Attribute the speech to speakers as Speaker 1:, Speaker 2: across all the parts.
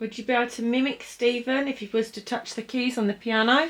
Speaker 1: Would you be able to mimic Stephen if he was to touch the keys on the piano?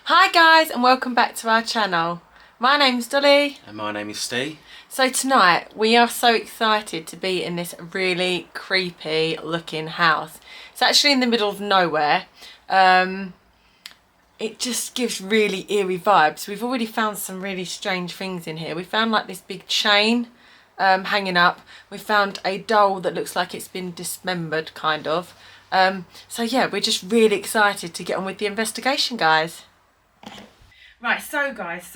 Speaker 1: Hi guys, and welcome back to our channel. My name's Dolly.
Speaker 2: And my name is Steve.
Speaker 1: So tonight we are so excited to be in this really creepy looking house. It's actually in the middle of nowhere. It just gives really eerie vibes. We've already found some really strange things in here. We found like this big chain hanging up. We found a doll that looks like it's been dismembered, kind of. So yeah, we're just really excited to get on with the investigation, guys. Right, so guys,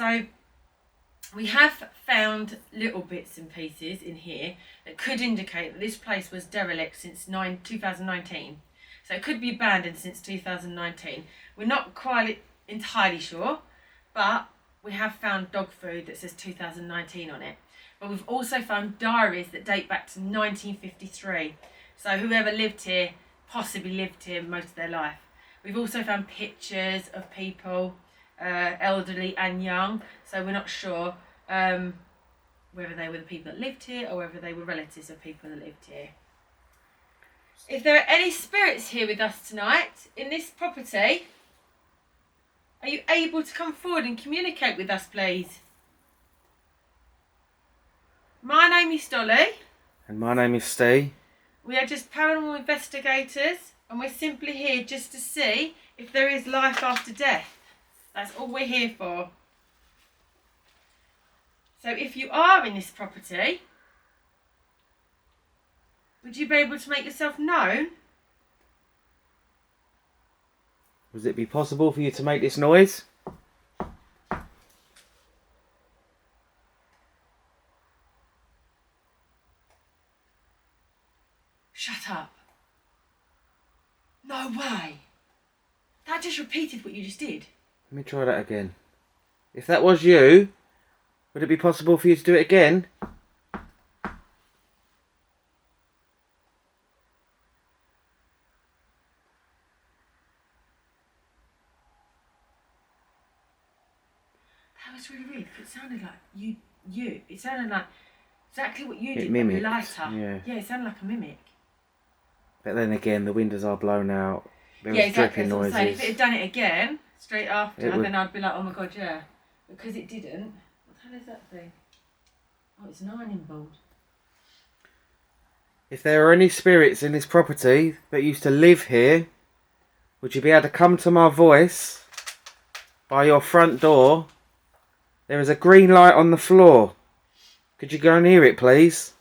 Speaker 1: we have found little bits and pieces in here that could indicate that this place was derelict since 2019. So it could be abandoned since 2019. We're not quite entirely sure, but we have found dog food that says 2019 on it. But we've also found diaries that date back to 1953. So whoever lived here possibly lived here most of their life. We've also found pictures of people, elderly and young, so we're not sure whether they were the people that lived here or whether they were relatives of people that lived here. If there are any spirits here with us tonight in this property, are you able to come forward and communicate with us, please? My name is Dolly.
Speaker 2: And my name is Steve.
Speaker 1: We are just paranormal investigators, and we're simply here just to see if there is life after death. That's all we're here for. So if you are in this property, would you be able to make yourself known?
Speaker 2: Would it be possible for you to make this noise?
Speaker 1: Shut up. No way. That just repeated what you just did.
Speaker 2: Let me try that again. If that was you, would it be possible for you to do it again?
Speaker 1: That was really weird. It sounded like you. It sounded like exactly what you did.
Speaker 2: Mimicked,
Speaker 1: but lighter.
Speaker 2: yeah.
Speaker 1: It sounded like a mimic.
Speaker 2: But then again, the windows are blown out. There was
Speaker 1: Exactly.
Speaker 2: dripping
Speaker 1: That's what I'm saying. If
Speaker 2: noises.
Speaker 1: it had done it again, straight after,
Speaker 2: would...
Speaker 1: then I'd be like, oh my god, yeah. Because it didn't. What the hell is that thing? Oh, it's an ironing board.
Speaker 2: If there are any spirits in this property that used to live here, would you be able to come to my voice by your front door? There is a green light on the floor. Could you go and hear it, please?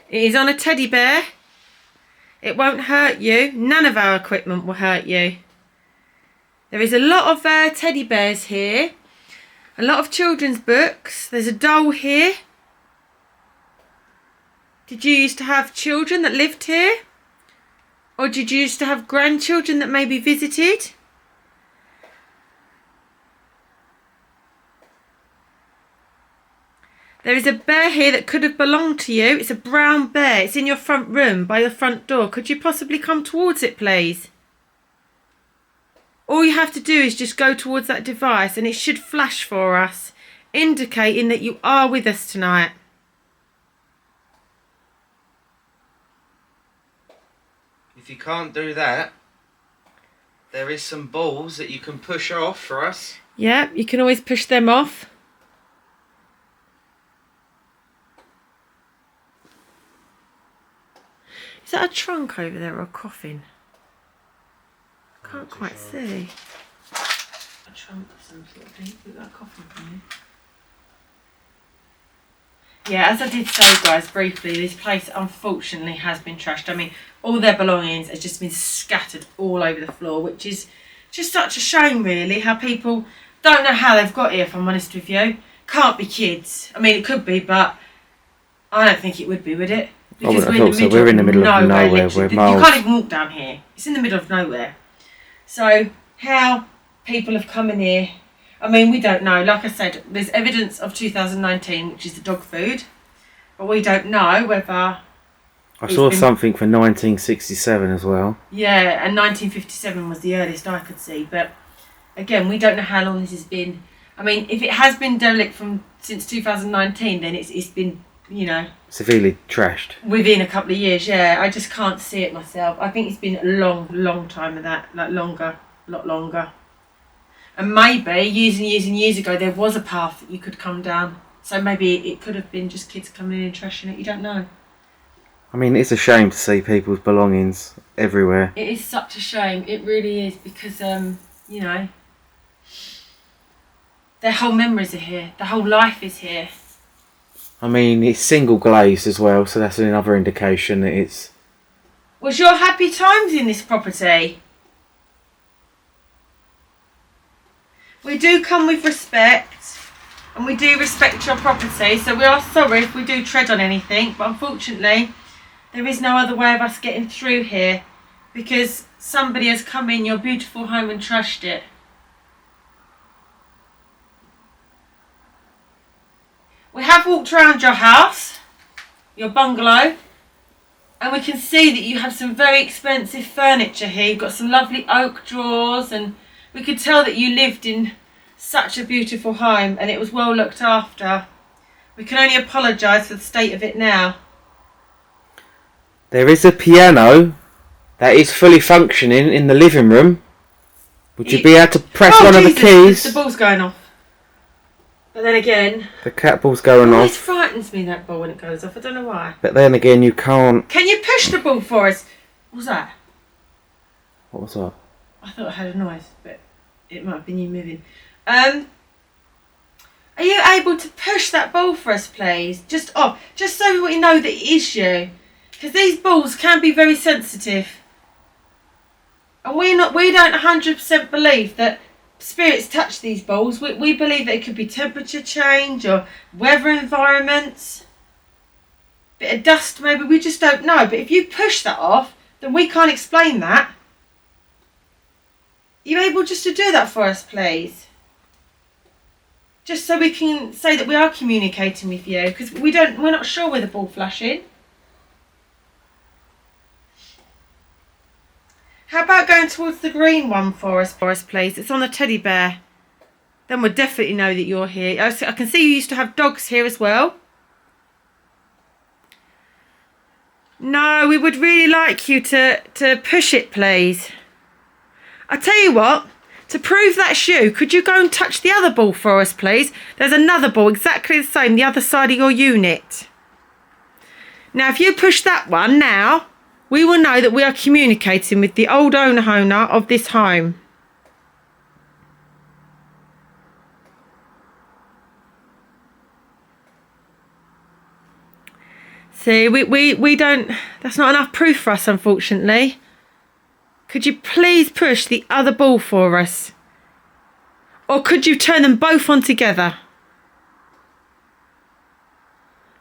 Speaker 1: It is on a teddy bear. It won't hurt you. None of our equipment will hurt you. There is a lot of teddy bears here. A lot of children's books. There's a doll here. Did you used to have children that lived here? Or did you used to have grandchildren that maybe visited? There is a bear here that could have belonged to you. It's a brown bear. It's in your front room by your front door. Could you possibly come towards it, please? All you have to do is just go towards that device and it should flash for us, indicating that you are with us tonight.
Speaker 2: If you can't do that, there is some balls that you can push off for us.
Speaker 1: Yeah, you can always push them off. Is that a trunk over there or a coffin? Can't quite see. A trunk of some sort of thing. Look like a coffin from here. Yeah, as I did say, guys, briefly, this place unfortunately has been trashed. I mean, all their belongings have just been scattered all over the floor, which is just such a shame, really, how people don't know how they've got here, if I'm honest with you. Can't be kids. I mean, it could be, but I don't think it would be, would it? Because
Speaker 2: we're in the middle of nowhere. We're miles.
Speaker 1: You can't even walk down here. It's in the middle of nowhere. So, how people have come in here... I mean, we don't know. Like I said, there's evidence of 2019, which is the dog food. But we don't know whether...
Speaker 2: I saw something for 1967 as well.
Speaker 1: Yeah, and 1957 was the earliest I could see. But, again, we don't know how long this has been. I mean, if it has been derelict since 2019, then it's been, you know...
Speaker 2: severely trashed.
Speaker 1: Within a couple of years, yeah. I just can't see it myself. I think it's been a long time of that. Like, longer. A lot longer. And maybe years and years and years ago there was a path that you could come down. So maybe it could have been just kids coming in and trashing it. You don't know.
Speaker 2: I mean, it's a shame to see people's belongings everywhere.
Speaker 1: It is such a shame. It really is because, you know, their whole memories are here. Their whole life is here.
Speaker 2: I mean, it's single glazed as well, so that's another indication that it's...
Speaker 1: Was your happy times in this property? We do come with respect, and we do respect your property, so we are sorry if we do tread on anything, but unfortunately there is no other way of us getting through here because somebody has come in your beautiful home and trashed it. We have walked around your house, your bungalow, and we can see that you have some very expensive furniture here. You've got some lovely oak drawers, and we could tell that you lived in such a beautiful home and it was well looked after. We can only apologise for the state of it now.
Speaker 2: There is a piano that is fully functioning in the living room. Would you be able to press one of the keys?
Speaker 1: The ball's going off. But then again...
Speaker 2: the cat ball's going off.
Speaker 1: It always frightens me, that ball, when it goes off. I don't know why.
Speaker 2: But then again, you can't...
Speaker 1: Can you push the ball for us? What was that?
Speaker 2: What was that?
Speaker 1: I thought I heard a noise, but it might have been you moving. Are you able to push that ball for us, please? Just so we know that it is you. Because these balls can be very sensitive. And we don't 100% believe that spirits touch these balls. We believe that it could be temperature change or weather environments. Bit of dust maybe, we just don't know. But if you push that off, then we can't explain that. Are you able just to do that for us, please? Just so we can say that we are communicating with you, because we're not sure where the ball flashing. How about going towards the green one for us, please? It's on the teddy bear. Then we'll definitely know that you're here. I can see you used to have dogs here as well. No, we would really like you to push it, please. I tell you what. To prove that's you, could you go and touch the other ball for us, please? There's another ball exactly the same, the other side of your unit. Now, if you push that one now, we will know that we are communicating with the old owner of this home. See, we don't... that's not enough proof for us, unfortunately. Could you please push the other ball for us? Or could you turn them both on together?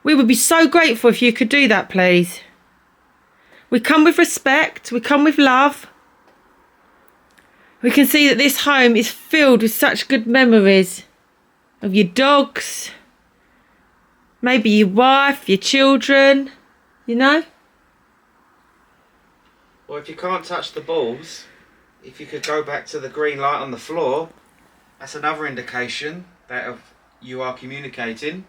Speaker 1: We would be so grateful if you could do that, please. We come with respect. We come with love. We can see that this home is filled with such good memories of your dogs, maybe your wife, your children, you know?
Speaker 2: Or if you can't touch the balls, if you could go back to the green light on the floor, that's another indication that you are communicating.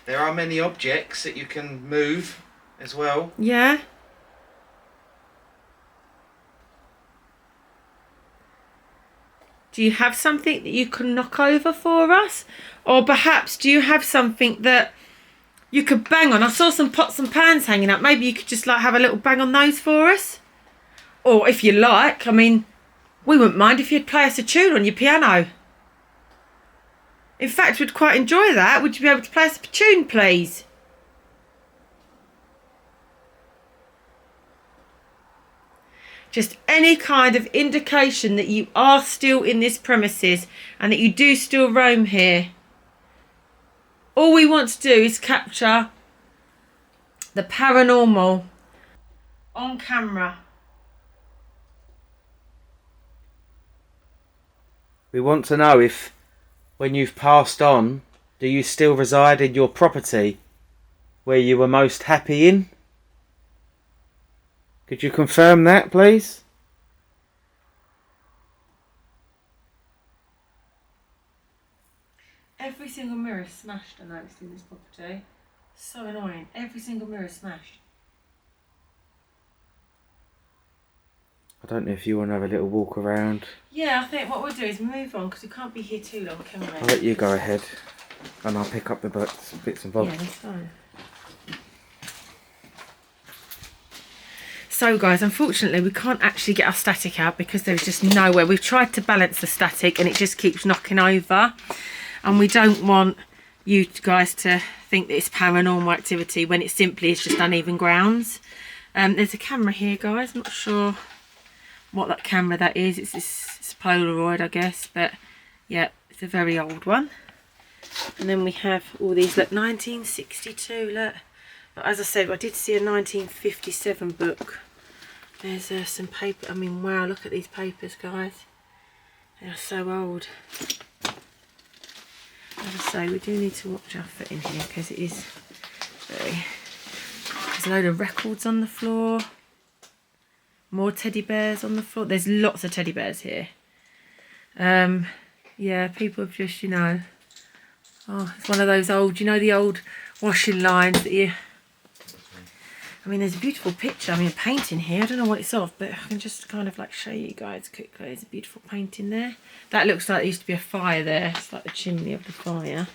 Speaker 2: There are many objects that you can move as well.
Speaker 1: Yeah. Do you have something that you can knock over for us? Or perhaps do you have something that you could bang on? I saw some pots and pans hanging up. Maybe you could just like have a little bang on those for us. Or if you like, I mean, we wouldn't mind if you'd play us a tune on your piano. In fact, we'd quite enjoy that. Would you be able to play us a tune, please? Just any kind of indication that you are still in this premises and that you do still roam here. All we want to do is capture the paranormal on camera.
Speaker 2: We want to know if, when you've passed on, do you still reside in your property where you were most happy in? Could you confirm that, please?
Speaker 1: Every single mirror is smashed, I noticed, in this property. So annoying. Every single mirror is smashed.
Speaker 2: I don't know if you want to have a little walk around.
Speaker 1: Yeah, I think what we'll do is move on because we can't be here too long, can we?
Speaker 2: I'll let you go ahead and I'll pick up the bits and bobs.
Speaker 1: Yeah, that's fine. So guys, unfortunately we can't actually get our static out because there's just nowhere. We've tried to balance the static and it just keeps knocking over. And we don't want you guys to think that it's paranormal activity when it simply is just uneven grounds. There's a camera here, guys. I'm not sure what that camera that is. It's Polaroid, I guess. But yeah, it's a very old one. And then we have all these, look, 1962, look. But as I said, I did see a 1957 book. There's some paper. I mean, wow, look at these papers, guys. They are so old. As I say, we do need to watch our foot in here because it is very... There's a load of records on the floor. More teddy bears on the floor. There's lots of teddy bears here. Yeah, people have just, you know... Oh, it's one of those old, you know, the old washing lines that you... I mean, there's a beautiful picture. I mean, a painting here. I don't know what it's of, but I can just kind of like show you guys quickly. There's a beautiful painting there. That looks like there used to be a fire there. It's like the chimney of the fire.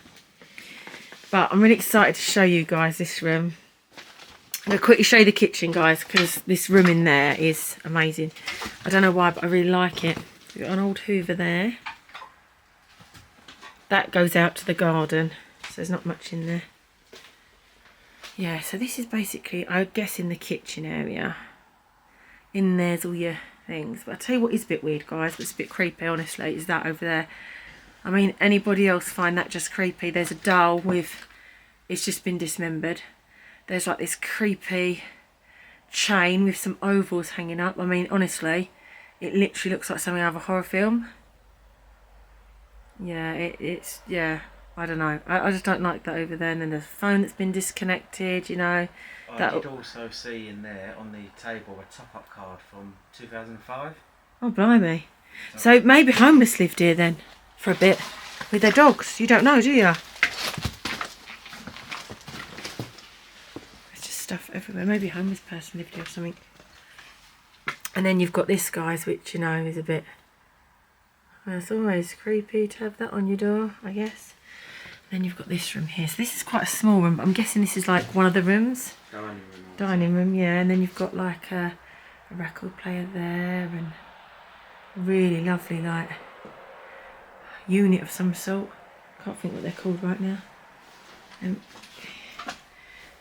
Speaker 1: But I'm really excited to show you guys this room. I'm going to quickly show you the kitchen, guys, because this room in there is amazing. I don't know why, but I really like it. We've got an old Hoover there. That goes out to the garden, so there's not much in there. Yeah, so this is basically, I guess, in the kitchen area. In there's all your things. But I'll tell you what is a bit weird, guys, but it's a bit creepy, honestly, is that over there. I mean, anybody else find that just creepy? There's a doll with, it's just been dismembered. There's like this creepy chain with some ovals hanging up. I mean, honestly, it literally looks like something out of a horror film. Yeah, it's, yeah. I don't know. I just don't like that over there. And then there's a phone that's been disconnected, you know.
Speaker 2: I did also see in there on the table a top-up card from 2005. Oh,
Speaker 1: blimey. So maybe homeless lived here then for a bit with their dogs. You don't know, do you? There's just stuff everywhere. Maybe a homeless person lived here or something. And then you've got this, guys, which, you know, is a bit... Well, it's always creepy to have that on your door, I guess. Then you've got this room here. So this is quite a small room, but I'm guessing this is like one of the rooms. Dining room, yeah. And then you've got like a record player there and a really lovely like unit of some sort. Can't think what they're called right now.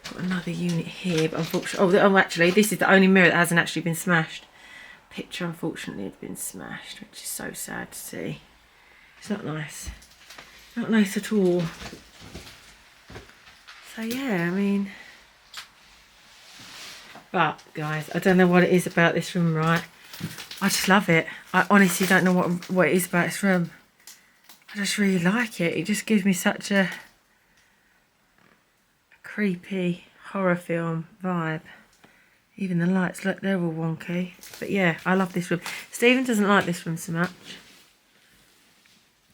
Speaker 1: Got another unit here, but unfortunately, oh, actually, this is the only mirror that hasn't actually been smashed. Picture, unfortunately, had been smashed, which is so sad to see. It's not nice. Not nice at all. So yeah, I mean... But, guys, I don't know what it is about this room, right? I just love it. I honestly don't know what it is about this room. I just really like it. It just gives me such a creepy horror film vibe. Even the lights, look, they're all wonky. But yeah, I love this room. Stephen doesn't like this room so much.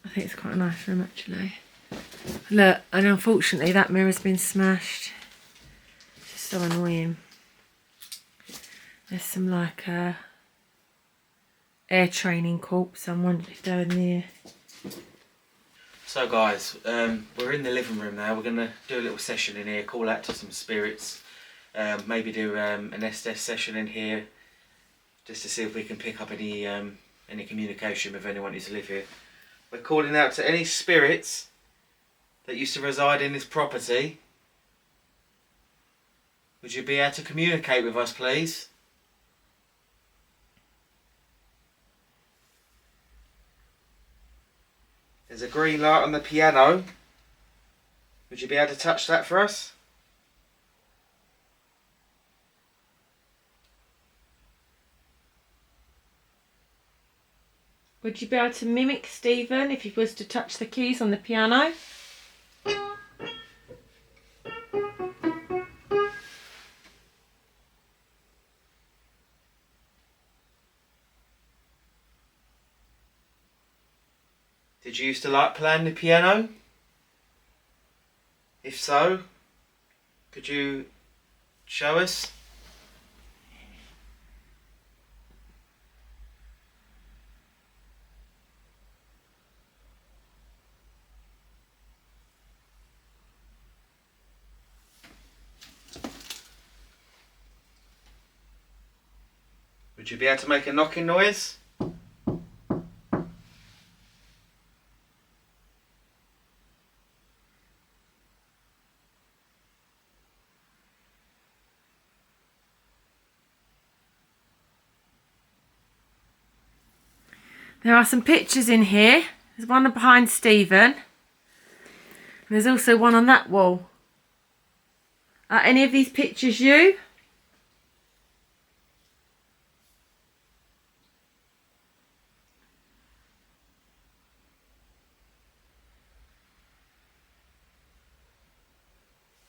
Speaker 1: I think it's quite a nice room, actually. Look, and unfortunately that mirror's been smashed. It's just so annoying. There's some like air training corpse. I'm wondering if they're in there.
Speaker 2: So guys, we're in the living room now. We're going to do a little session in here, call out to some spirits. Maybe do an Estes session in here, just to see if we can pick up any communication with anyone who's live here. We're calling out to any spirits that used to reside in this property. Would you be able to communicate with us, please? There's a green light on the piano. Would you be able to touch that for us?
Speaker 1: Would you be able to mimic Stephen if he was to touch the keys on the piano?
Speaker 2: Did you used to like playing the piano? If so, could you show us? Would you be able to make a knocking noise?
Speaker 1: There are some pictures in here. There's one behind Stephen. And there's also one on that wall. Are any of these pictures you?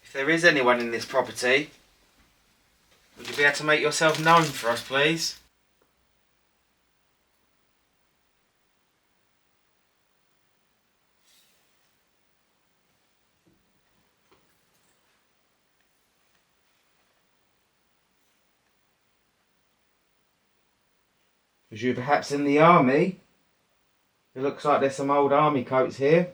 Speaker 2: If there is anyone in this property, would you be able to make yourself known for us, please? Was you perhaps in the army? It looks like there's some old army coats here.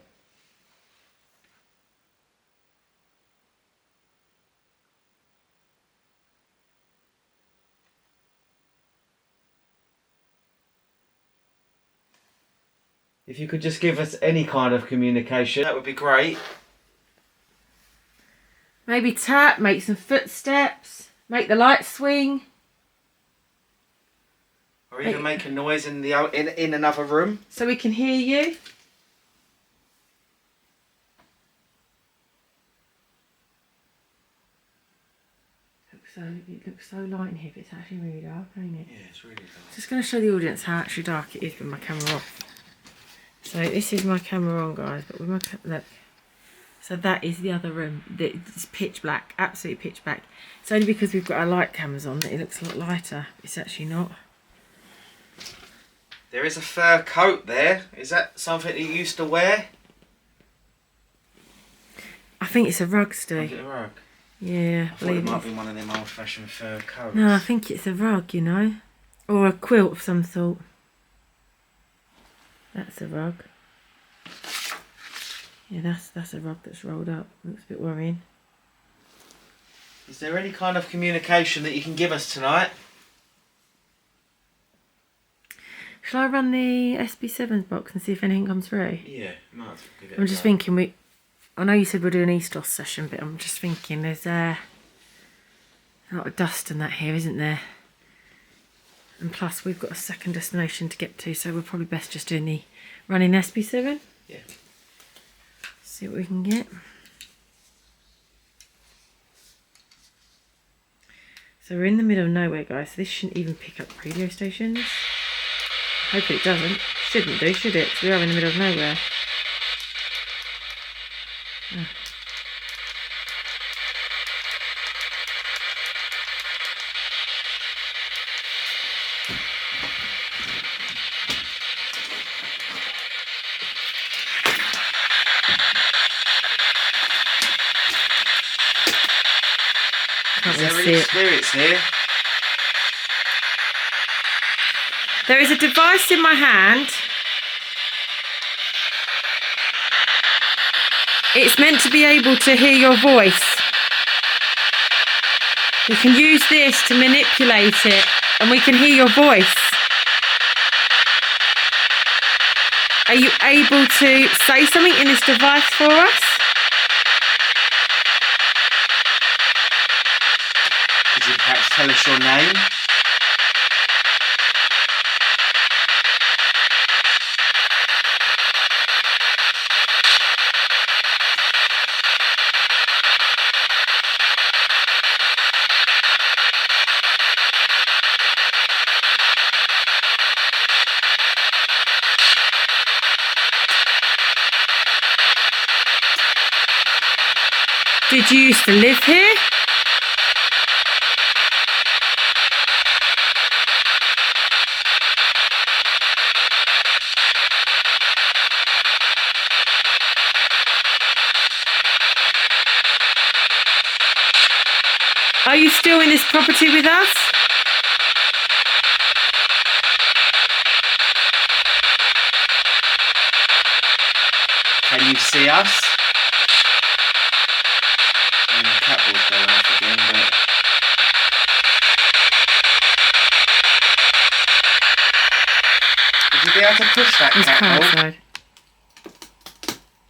Speaker 2: If you could just give us any kind of communication, that would be great.
Speaker 1: Maybe tap, make some footsteps, make the light swing.
Speaker 2: Or even make a noise in the in another room.
Speaker 1: So we can hear you. It looks so light in here, but it's actually really dark, ain't it?
Speaker 2: Yeah, it's really dark.
Speaker 1: Just going to show the audience how actually dark it is with my camera off. So this is my camera on, guys, but with my look. So that is the other room. It's pitch black, absolutely pitch black. It's only because we've got our light cameras on that it looks a lot lighter. It's actually not.
Speaker 2: There is a fur coat there. Is that something that you used to wear?
Speaker 1: I think it's a rug, Steve.
Speaker 2: Is it a rug?
Speaker 1: Yeah,
Speaker 2: I thought it might be one of them old-fashioned fur coats.
Speaker 1: No, I think it's a rug, you know. Or a quilt of some sort. That's a rug. Yeah, that's a rug that's rolled up. Looks a bit worrying.
Speaker 2: Is there any kind of communication that you can give us tonight?
Speaker 1: Shall I run the SB7's box and see if anything comes through?
Speaker 2: Yeah, might as well give it
Speaker 1: I'm just thinking I know you said we're doing an ESTOS session, but I'm just thinking there's a lot of dust and that here, isn't there? And plus we've got a second destination to get to, so we're probably best just doing the running SB7.
Speaker 2: Yeah.
Speaker 1: See what we can get. So we're in the middle of nowhere, guys. So this shouldn't even pick up radio stations. Hopefully it doesn't. Shouldn't do, should it? 'Cause we are in the middle of nowhere. Oh.
Speaker 2: Is there any spirits here?
Speaker 1: There is a device in my hand. It's meant to be able to hear your voice. We can use this to manipulate it and we can hear your voice. Are you able to say something in this device for us?
Speaker 2: tell us your name?
Speaker 1: Did you used to live here? Are you still in this property with us?
Speaker 2: Can you see us? And the cat was going off again, but... Would you be able to push that
Speaker 1: Let's
Speaker 2: cat
Speaker 1: come
Speaker 2: ball?
Speaker 1: outside.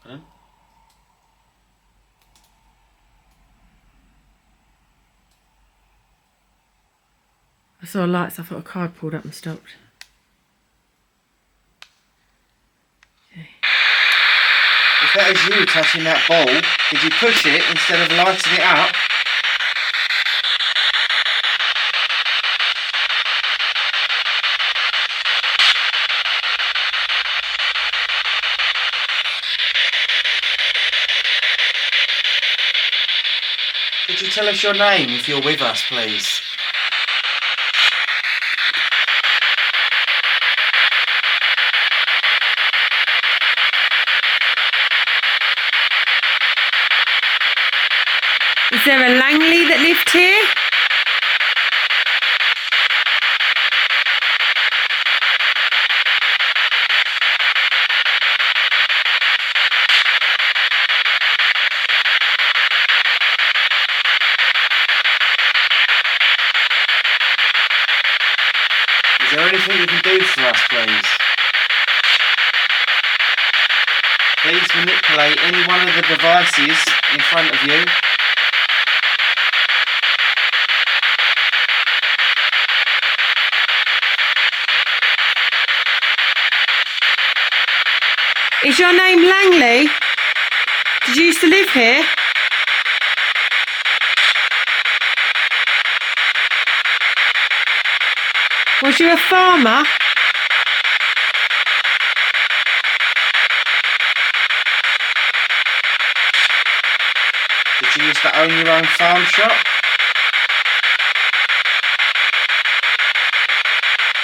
Speaker 2: Huh?
Speaker 1: I saw lights, I thought a car had pulled up and stopped. Okay.
Speaker 2: If that is you touching that ball, did you push it instead of lighting it up? Could you tell us your name if you're with us, please?
Speaker 1: Is there a Langley that lived here?
Speaker 2: Is there anything you can do for us, please? Please manipulate any one of the devices in front of you.
Speaker 1: Is your name Langley? Did you used to live here? Was you a farmer?
Speaker 2: Did you used to own your own farm shop?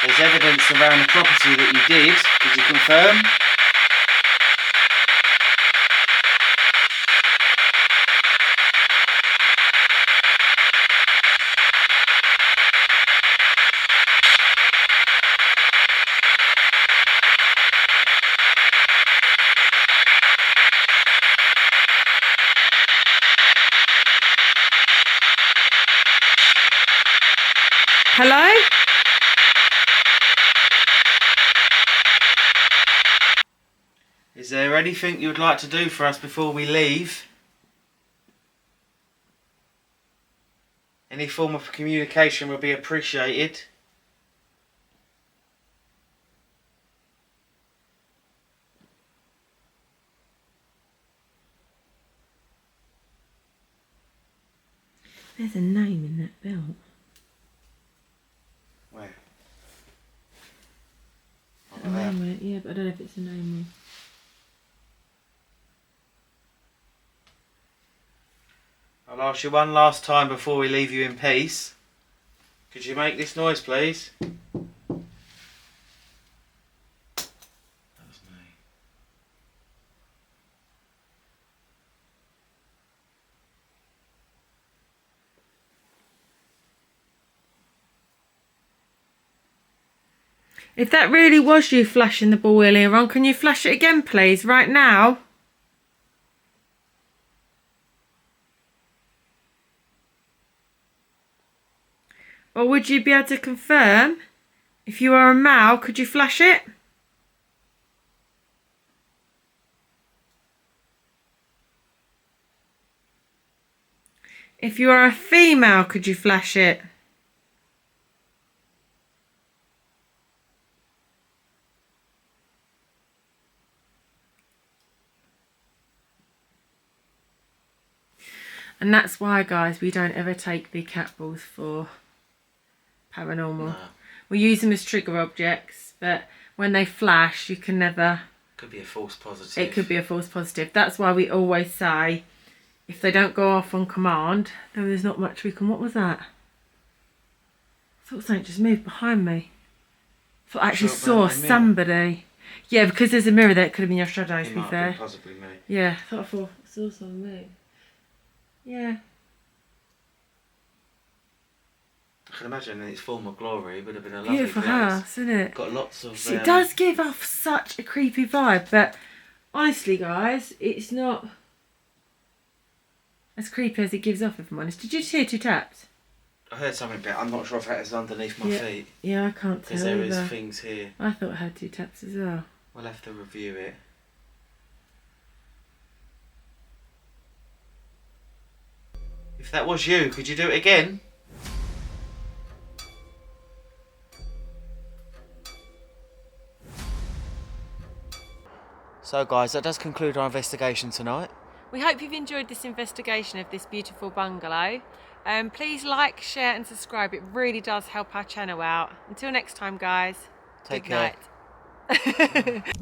Speaker 2: There's evidence around the property that you did. Did you confirm?
Speaker 1: Hello?
Speaker 2: Is there anything you would like to do for us before we leave? Any form of communication will be appreciated.
Speaker 1: There's a name in that belt.
Speaker 2: Where?
Speaker 1: A name on it, yeah, but I don't know if it's a name or...
Speaker 2: I'll ask you one last time before we leave you in peace. Could you make this noise, please? That was me.
Speaker 1: If that really was you flashing the ball earlier on, can you flash it again, please, right now? Or would you be able to confirm? If you are a male, could you flash it? If you are a female, could you flash it? And that's why, guys, we don't ever take the cat balls for paranormal.
Speaker 2: No.
Speaker 1: We use them as trigger objects, but when they flash, you can never...
Speaker 2: Could be a false positive.
Speaker 1: It could be a false positive. That's why we always say, if they don't go off on command, then there's not much we can... What was that? I thought something just moved behind me. I thought I actually saw somebody. Yeah, because there's a mirror there, it could have been your shadow, to be fair.
Speaker 2: Possibly me.
Speaker 1: Yeah, I saw someone move. Yeah.
Speaker 2: I can imagine in its former glory it would have been a lovely
Speaker 1: Beautiful
Speaker 2: place.
Speaker 1: house, isn't it?
Speaker 2: Got lots of...
Speaker 1: It does give off such a creepy vibe, but honestly, guys, it's not as creepy as it gives off, if I'm honest. Did you just hear 2 taps?
Speaker 2: I heard something, but I'm not sure if that is underneath my feet.
Speaker 1: Yeah, I can't tell
Speaker 2: because there is
Speaker 1: either.
Speaker 2: things here.
Speaker 1: I thought I heard 2 taps as well.
Speaker 2: We'll have to review it. If that was you, could you do it again? So guys, that does conclude our investigation tonight.
Speaker 1: We hope you've enjoyed this investigation of this beautiful bungalow. Please like, share and subscribe. It really does help our channel out. Until next time, guys.
Speaker 2: Take
Speaker 1: Good
Speaker 2: care.
Speaker 1: night.